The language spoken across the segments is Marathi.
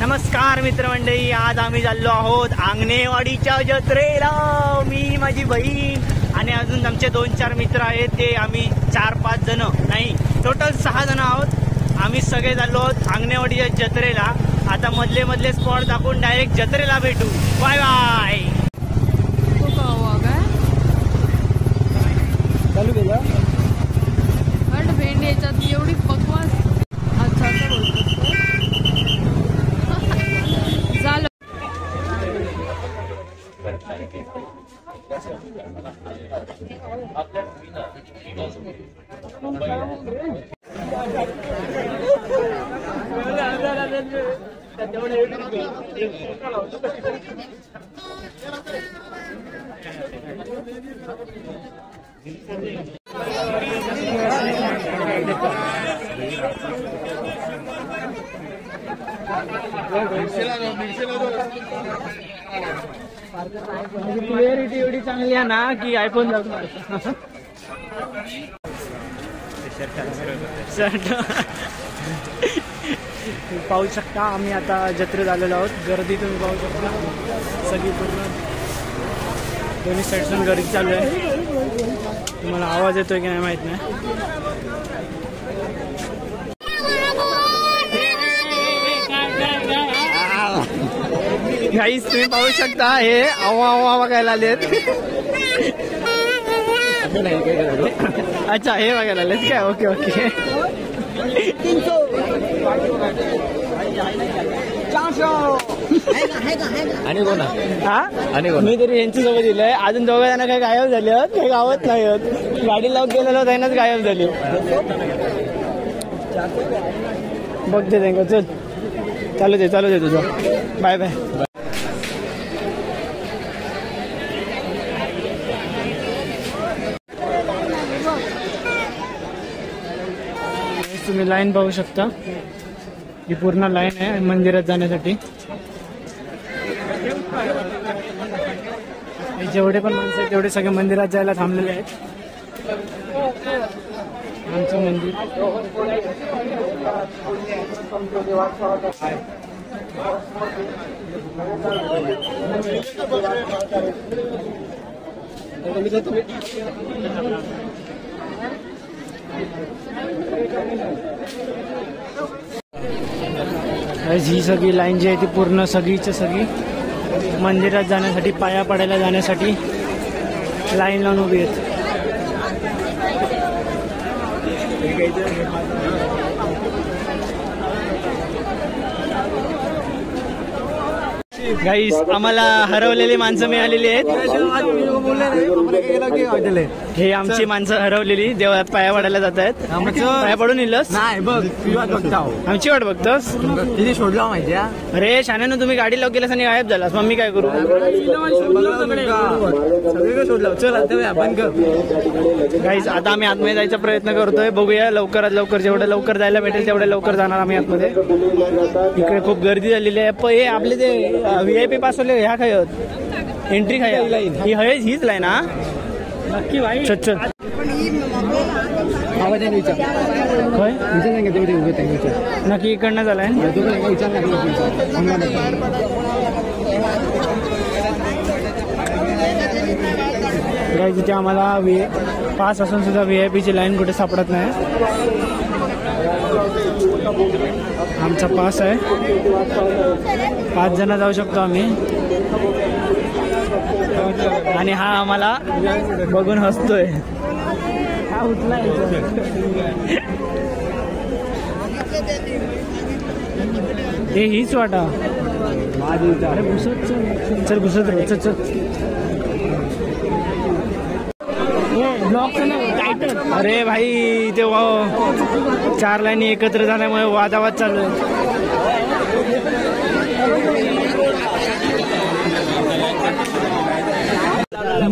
नमस्कार मित्रमंडळी, आज आम्ही चाललो आहोत आंगणेवाडीच्या जत्रेला. मी, माझी बहीण आणि अजून आमचे 2-4 मित्र आहेत. ते आम्ही 4-5 जण नाही, टोटल 6 जण आहोत. आम्ही सगळे चाललो आहोत आंगणेवाडीच्या जत्रेला. आता मधले स्पॉट दाखवून डायरेक्ट जत्रेला भेटू. Bye bye. चालू केलं भेंड याच्यात एवढी बकवास. अच्छा झालं. क्लिअरिटी एवढी चांगली आहे ना की आयफोन पाहू शकता. आम्ही आता जत्रेत आलेलो आहोत. गर्दी तुम्ही पाहू शकता, सगळी पूर्ण दोन्ही साईडून गर्दी चालू आहे. तुम्हाला आवाज येतोय की नाही माहित नाही. गाईस तुम्ही पाहू शकता, हे आवा बघायला आलेत. अच्छा, हे बघायला आलेत काय? Okay okay. आणि कोण हा आणि मी तरी यांच्यासोबत दिलंय. अजून 2 जण काही गायब झाले आहेत, काही गावात नाही होत. गाडी लावून गेलेलो त्यांनाच गायब झाली. बघते त्यांना. चल चालू दे तुझं. Bye bye. तुम्ही लाईन पाहू शकता, ही पूर्ण लाईन आहे मंदिरात जाण्यासाठी. जेवढे पण माणसं आहेत तेवढे सगळे मंदिरात जायला थांबलेले आहेत. आमचं मंदिर ही सगळी लाईन जी आहे ती पूर्ण सगळीच्या सगळी मंदिरात जाण्यासाठी, पाया पडायला जाण्यासाठी लाईन लावून उभी आहेत. गाईस, आम्हाला हरवलेली माणसं मिळालेली आहेत. हे आमची माणसं हरवलेली देवळात पाया पडायला जात आहेत. पाया पडून येलस नाही बघ, आमची वाट बघतोस. तिथे सोडला माहिती. अरे शाण्यानं, तुम्ही गाडी लॉक केलास आणि गायब झालास. मग मी काय करू? सोडला. चल आता बंद कर. गाईस, आता आम्ही आतमध्ये जायचा प्रयत्न करतोय. बघूया लवकरात लवकर, जेवढं लवकर जायला भेटेल तेवढ्या लवकर जाणार आम्ही आतमध्ये. इकडे खूप गर्दी झालेली आहे. हे आपले ते VIP पास होले ह्या काय एंट्री काय लाईन ही हीच लाईन. हा नक्की भाई. चल नक्की इकडनं झालाय. तिथे आम्हाला पास असून सुद्धा VIP ची लाईन कुठे सापडत नाही. आमचा पास आहे, 5 जण जाऊ शकतो आम्ही. आणि हा आम्हाला बघून हसतोय. हा उठलाय. हे हीच वाटा. अरे घुसत चल घुसत राह. चल अरे भाई, ते 4 लाईनी एकत्र झाल्यामुळे वादावाद चालू आहे.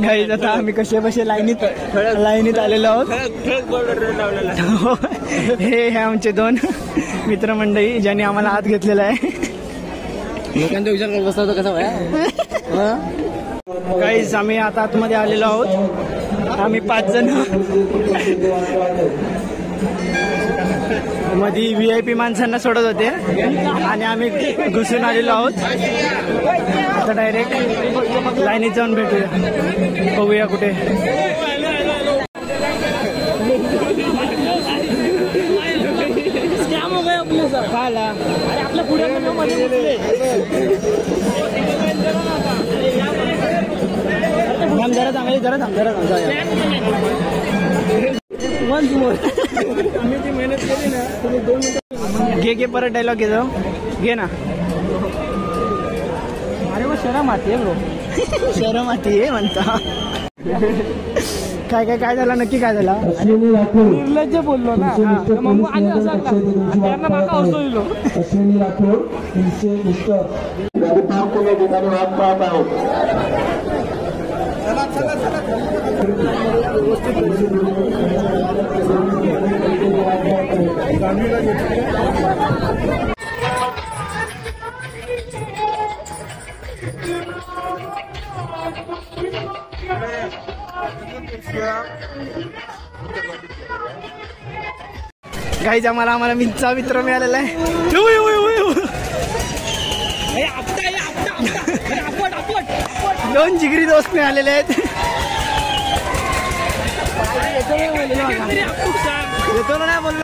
काही आता आम्ही कसे लाईनीत आलेलो आहोत. हे आमचे 2 मित्रमंडळी ज्यांनी आम्हाला हात घेतलेला आहे. लोकांचा विचार करत बसला होता कसा. गाईज आम्ही आता आतमध्ये आलेलो आहोत. आम्ही 5 जण मध्ये VIP माणसांना सोडत होते आणि आम्ही घुसून आलेलो आहोत. आता डायरेक्ट लाईनीत जाऊन भेटूया, बघूया कुठे. आपल्या पुढे जरा मेहनत केली ना. 2 मिनिटं घे परत डायलॉग घे जाऊ घे ना. अरे मग शरम आती आहे ब्रो, शरम आती आहे म्हणता. काय झालं नक्की काय झालं. निर्लज्ज बोललो ना मग आणि असं त्यांना माका हसू दिलो. गाईज आम्हाला मित्र मिळालेला आहे. दोन जिगरी दोस्त मिळालेले आहेत. येतो ना नाही बोललो.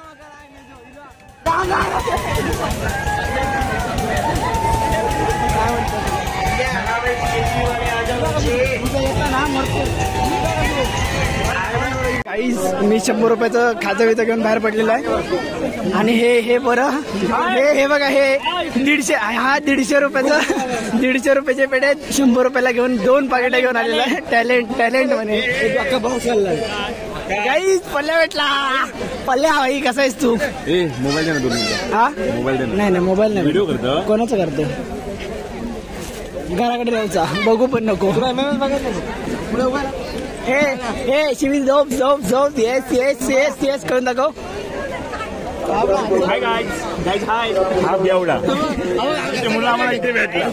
काहीच मी 100 रुपयाचं खातं बितं घेऊन बाहेर पडलेलं आहे. आणि हे बरं हे बघा हे 150 हा 150 रुपयाचं 150 रुपयाचे पेढे 100 रुपयाला घेऊन 2 पाकिटं घेऊन आलेलं आहे. टॅलेंट म्हणे. काहीच पल्ल्या भेटला. पल्ल्या भाई कसा आहेस तू. मोबाईल दे ना. हा मोबाईल दे. नाही मोबाईल नाही. व्हिडिओ करतो. कोणाचं करतो. घराकडे राहायचा बघू पण नको. हे शिवी झोप येस करून दाखव. Hi guys hi. हा एवढा मुलं आम्हाला इथे भेटला.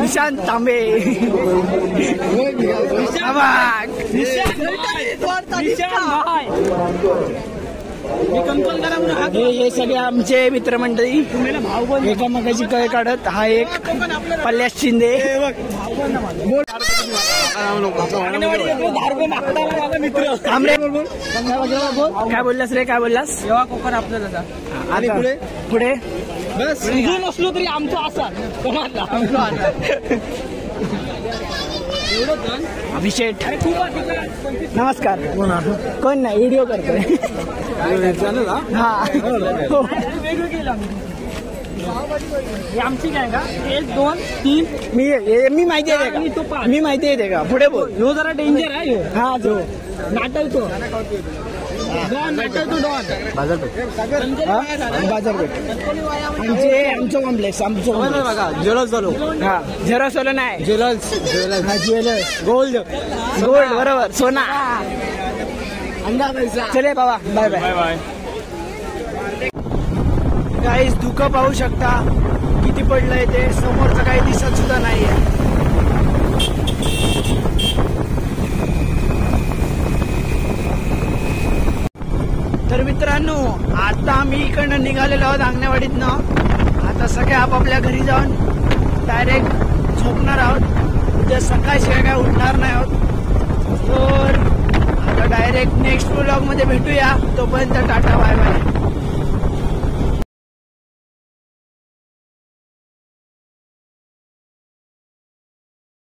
निशांत तांबे. हे सगळे आमचे मित्रमंडळी एकामेकाची कळ काढत. हा एक पल्ल्यास शिंदे. काय बोललास रे काय बोललास. जेव्हा कोकण आपल्याला आणि पुढे बस नसलो तरी आमचं असा अभिषेक नमस्कार. कोण नाही व्हिडिओ करतोय. हा आमची काय का 1 2 3 मी माहिती आहे का. मी माहिती आहे का. पुढे बोल. ह्यो जरा डेंजर आहे. हा जो नाटक तो बाजारपेठ आमचं कॉम्प्लेक्स आमचं झेरॉक्स नाही ज्वेलर्स गोल्ड बरोबर सोना. चले बाबा बाय बाय. काहीच धुकं पाहू शकता किती पडलंय ते. समोरचं काही दिसत सुद्धा नाहीये. तर मित्रांनो आता आम्ही इकडनं निघालेलो आहोत अंगणेवाडीतनं. आता सगळे आपापल्या घरी जाऊन डायरेक्ट झोपणार आहोत. उद्या सकाळशिवाय काय उठणार नाही आहोत. तर आता डायरेक्ट नेक्स्ट व्लॉग मध्ये भेटूया. तोपर्यंत टाटा बाय बाय.